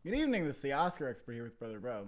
Good evening, this is the Oscar expert here with Brother Bro.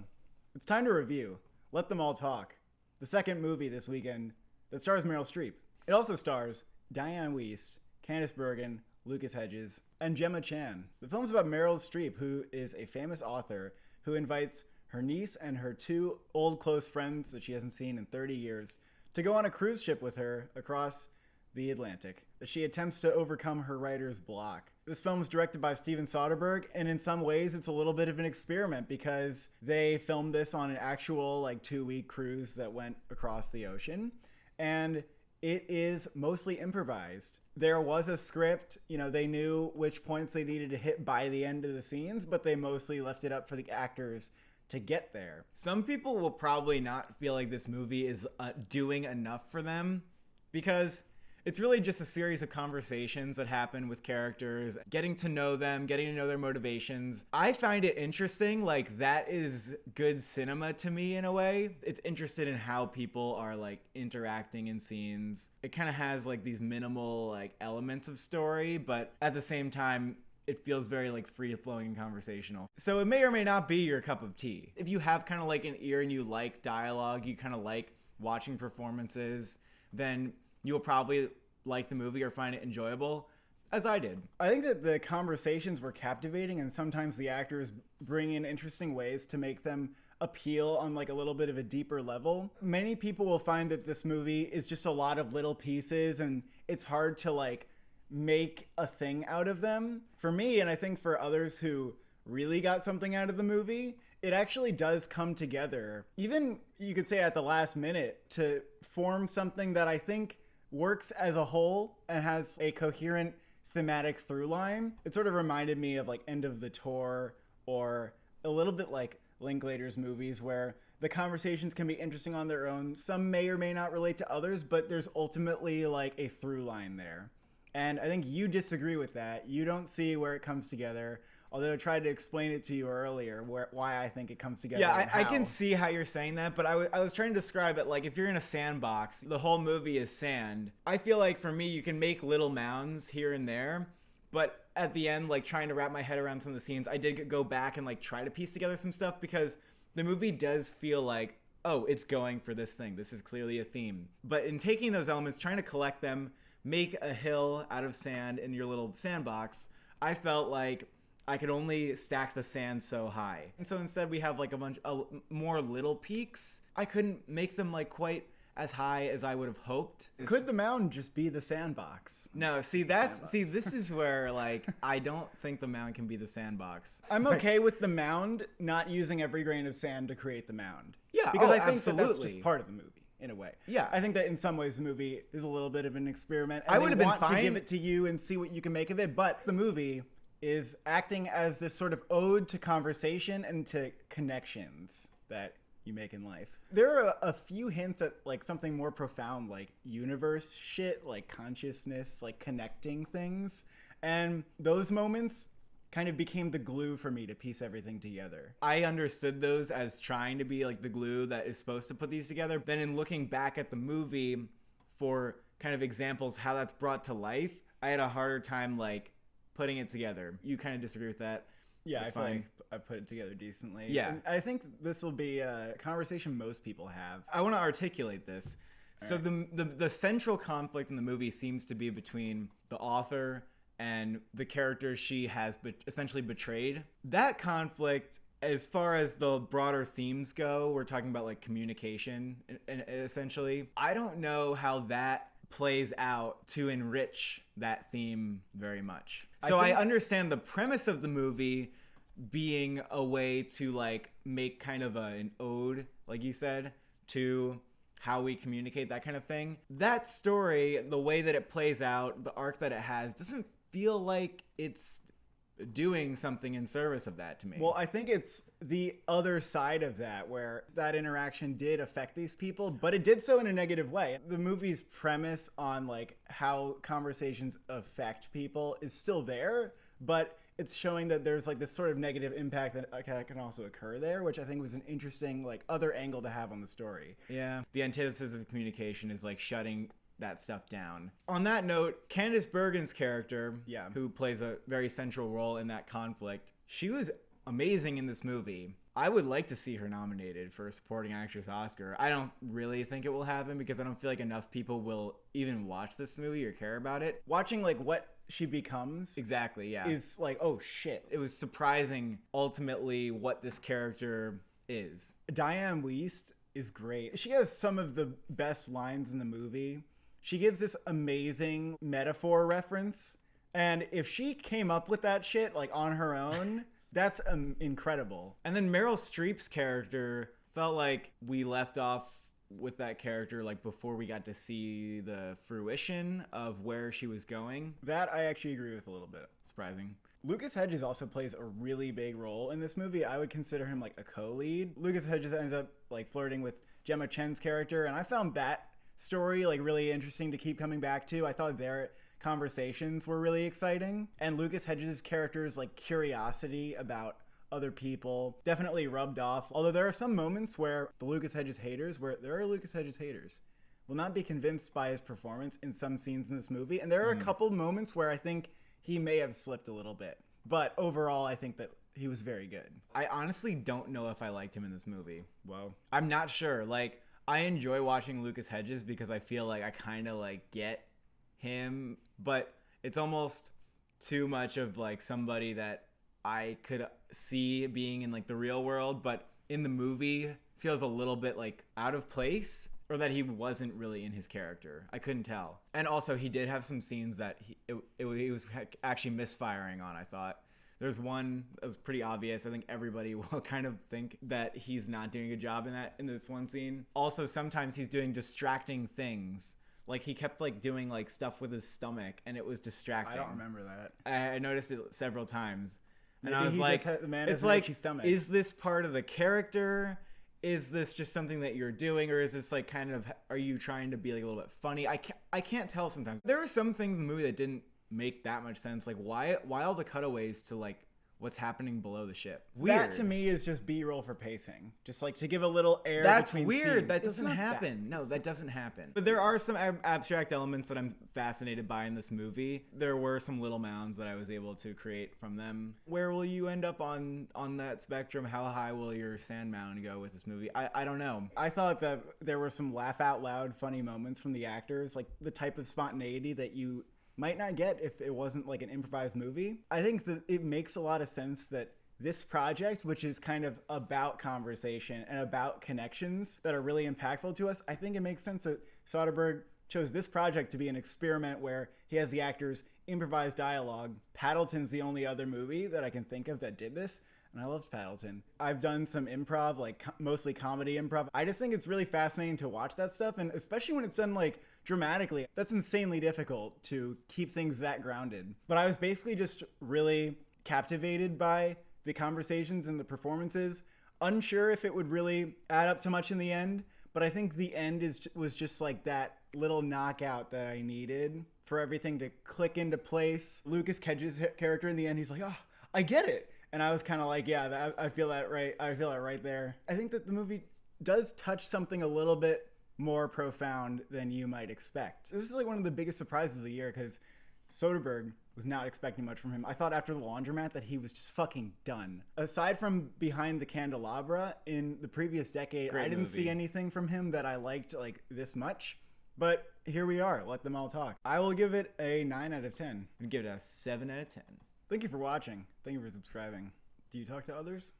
It's time to review Let Them All Talk, the second movie this weekend that stars Meryl Streep. It also stars Diane Wiest, Candice Bergen, Lucas Hedges, and Gemma Chan. The film's about Meryl Streep, who is a famous author who invites her niece and her two old close friends that she hasn't seen in 30 years to go on a cruise ship with her across the Atlantic. She attempts to overcome her writer's block. This film is directed by Steven Soderbergh, and in some ways it's a little bit of an experiment because they filmed this on an actual 2-week cruise that went across the ocean, and it is mostly improvised. There was a script, they knew which points they needed to hit by the end of the scenes, but they mostly left it up for the actors to get there. Some people will probably not feel like this movie is doing enough for them because it's really just a series of conversations that happen with characters, getting to know them, getting to know their motivations. I find it interesting. That is good cinema to me in a way. It's interested in how people are interacting in scenes. It kind of has these minimal elements of story, but at the same time, it feels very free-flowing and conversational. So it may or may not be your cup of tea. If you have kind of an ear and you like dialogue, you kind of like watching performances, then you'll probably like the movie or find it enjoyable, as I did. I think that the conversations were captivating, and sometimes the actors bring in interesting ways to make them appeal on a little bit of a deeper level. Many people will find that this movie is just a lot of little pieces, and it's hard to make a thing out of them. For me, and I think for others who really got something out of the movie, it actually does come together, even you could say at the last minute, to form something that I think works as a whole and has a coherent thematic through line. It sort of reminded me of End of the Tour, or a little bit like Linklater's movies, where the conversations can be interesting on their own. Some may or may not relate to others, but there's ultimately a through line there. And I think you disagree with that. You don't see where it comes together, although I tried to explain it to you earlier, why I think it comes together. Yeah, I can see how you're saying that, but I was trying to describe it if you're in a sandbox, the whole movie is sand. I feel for me, you can make little mounds here and there, but at the end, trying to wrap my head around some of the scenes, I did go back and try to piece together some stuff, because the movie does feel oh, it's going for this thing. This is clearly a theme. But in taking those elements, trying to collect them, make a hill out of sand in your little sandbox, I felt I could only stack the sand so high. And so instead we have a bunch of more little peaks. I couldn't make them quite as high as I would have hoped. Could the mound just be the sandbox? No, this is where I don't think the mound can be the sandbox. I'm okay with the mound not using every grain of sand to create the mound. Yeah, because I think absolutely. that's just part of the movie. In a way. Yeah. I think that in some ways the movie is a little bit of an experiment. And I would have been fine to give it to you and see what you can make of it. But the movie is acting as this sort of ode to conversation and to connections that you make in life. There are a few hints at something more profound, universe shit, consciousness, connecting things. And those moments kind of became the glue for me to piece everything together. I understood those as trying to be the glue that is supposed to put these together. Then in looking back at the movie for kind of examples how that's brought to life, I had a harder time putting it together. You kind of disagree with that? Yeah, That's I feel fine. I put it together decently. Yeah. And I think this will be a conversation most people have. I want to articulate this. So the central conflict in the movie seems to be between the author and the character she has essentially betrayed. That conflict, as far as the broader themes go, we're talking about communication, and essentially. I don't know how that plays out to enrich that theme very much. So I understand the premise of the movie being a way to make kind of an ode, like you said, to how we communicate, that kind of thing. That story, the way that it plays out, the arc that it has, doesn't feel like it's doing something in service of that to me. Well, I think it's the other side of that, where that interaction did affect these people, but it did so in a negative way. The movie's premise on how conversations affect people is still there, but it's showing that there's this sort of negative impact that can also occur there, which I think was an interesting other angle to have on the story. Yeah, the antithesis of communication is shutting that stuff down. On that note, Candice Bergen's character, who plays a very central role in that conflict, she was amazing in this movie. I would like to see her nominated for a supporting actress Oscar. I don't really think it will happen because I don't feel like enough people will even watch this movie or care about it. Watching like what she becomes Exactly, yeah. is like, oh shit. It was surprising ultimately what this character is. Diane Wiest is great. She has some of the best lines in the movie. She gives this amazing metaphor reference. And if she came up with that shit like on her own, that's incredible. And then Meryl Streep's character felt like we left off with that character like before we got to see the fruition of where she was going. That I actually agree with a little bit. Surprising. Lucas Hedges also plays a really big role in this movie. I would consider him like a co-lead. Lucas Hedges ends up like flirting with Gemma Chen's character, and I found that story like really interesting to keep coming back to. I thought their conversations were really exciting, and Lucas Hedges' character's like curiosity about other people definitely rubbed off. Although there are some moments where the Lucas Hedges haters, where there are Lucas Hedges haters, will not be convinced by his performance in some scenes in this movie. And there are a couple moments where I think he may have slipped a little bit. But overall, I think that he was very good. I honestly don't know if I liked him in this movie. Whoa. I'm not sure. Like, I enjoy watching Lucas Hedges because I feel like I kind of like get him, but it's almost too much of like somebody that I could see being in like the real world, but in the movie feels a little bit like out of place, or that he wasn't really in his character. I couldn't tell. And also he did have some scenes that he was actually misfiring on, I thought. There's one that was pretty obvious. I think everybody will kind of think that he's not doing a good job in this one scene. Also, sometimes he's doing distracting things. Like, he kept, like, doing, like, stuff with his stomach, and it was distracting. I don't remember that. I noticed it several times. And Maybe I was he like, just the man it's has an like, itchy stomach. Is this part of the character? Is this just something that you're doing? Or is this, like, kind of, are you trying to be, like, a little bit funny? I can't tell sometimes. There are some things in the movie that didn't make that much sense. Like, why all the cutaways to, like, what's happening below the ship? Weird. That to me is just B-roll for pacing. Just like to give a little air That's between weird. scenes. That doesn't happen. No, that doesn't happen. But there are some abstract elements that I'm fascinated by in this movie. There were some little mounds that I was able to create from them. Where will you end up on that spectrum? How high will your sand mound go with this movie? I don't know. I thought that there were some laugh out loud funny moments from the actors, like the type of spontaneity that you might not get if it wasn't like an improvised movie. I think that it makes a lot of sense that this project, which is kind of about conversation and about connections that are really impactful to us, I think it makes sense that Soderbergh chose this project to be an experiment where he has the actors improvise dialogue. Paddleton's the only other movie that I can think of that did this, and I loved Paddleton. I've done some improv, like mostly comedy improv. I just think it's really fascinating to watch that stuff, and especially when it's done like dramatically. That's insanely difficult to keep things that grounded. But I was basically just really captivated by the conversations and the performances. Unsure if it would really add up to much in the end, but I think the end was just like that little knockout that I needed for everything to click into place. Lucas Hedges' character in the end, he's like, oh, I get it. And I was kind of like, yeah, I feel that right. I feel that right there. I think that the movie does touch something a little bit more profound than you might expect. This is like one of the biggest surprises of the year because Soderbergh was not expecting much from him. I thought after The Laundromat that he was just fucking done. Aside from Behind the Candelabra in the previous decade, Great I didn't movie. see anything from him that I liked like this much. But here we are. Let them all talk. I will give it a 9 out of 10. I'd give it a 7 out of 10. Thank you for watching. Thank you for subscribing. Do you talk to others?